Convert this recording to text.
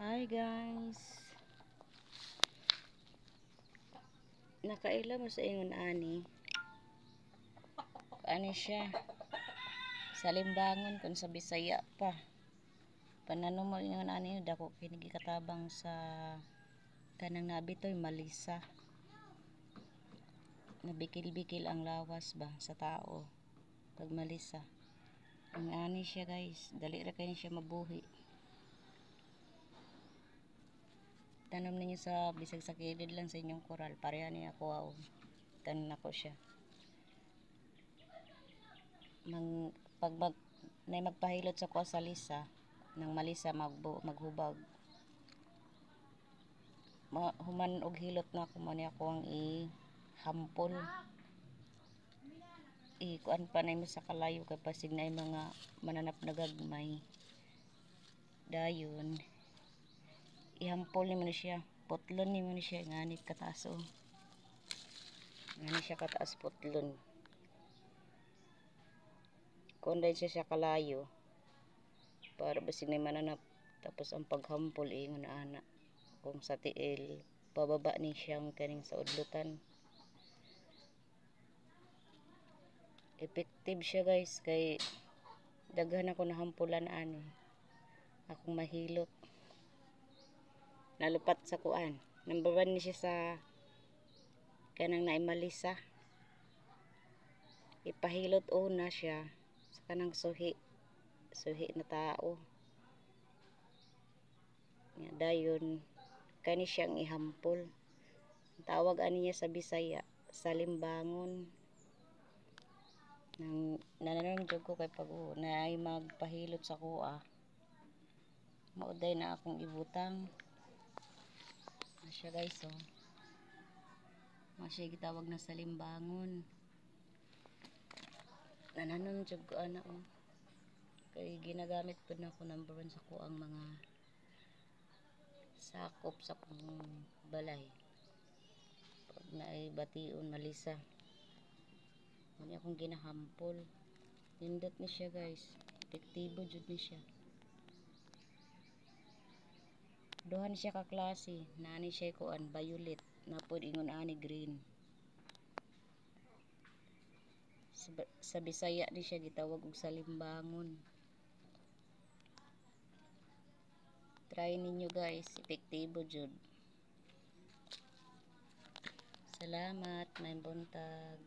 Hi guys. Nakaila mo sa ingon ani. Ani siya. Salimbangon kun sa Bisaya pa. Panano mo ingon ani dako kini katabang sa kanang nabitoy malisa. Nabikil-bikil ang lawas ba sa tao pag malisa. Ang ani siya guys, dali ra kay siya mabuhi. Tanom ninyo sa bisag sa kilid lang sa inyong koral. Pareha niya ako wow. Tanom ako siya. Pag magpahilot sa kuha sa lisa, nang malisa maghubag. Human og hilot na ako man ako ang ihampol. Kuan pa na mo sa kalayo kay pasig na mga mananap na gagmay. Dayon ihampol ni mo siya, putlon ni mo siya ngani kataas o. Ngani siya kataas putlon. Kung dahil siya kalayo para basig na mananap, tapos ang paghampol ingon ana kung sa tiil pababa ni siyang kaning sa udlutan. Effective siya guys kay daghan ako nahampulan ani akong mahilot. Nalupat sa kuan, number 1 ni siya sa kanang naimalisa. Ipahilot una siya sa kanang suhi na tao. Dayon kani siyang ihampol. Tawag ani niya sa Bisaya salimbangon. Nang nananom jud ko kay pag naay magpahilot sa kuha. Mauday na akong ibutang. Masya guys oh. Masya gitawag na salimbangon. Nananom jud ko ana oh. Kay ginagamit pud na ako number 1 sa kuang mga sakop sa kong balay. Pag naay bation malisa. Muna akong ginahampol. Nindot ni siya guys. Epektibo jud ni siya. Duhan siya ka klase. Nani siya kuan violet. Napod ingon ani green. Sa Bisaya ni siya gitawag og salimbangon. Try ninyo guys. Epektibo jud. Salamat. May buntag.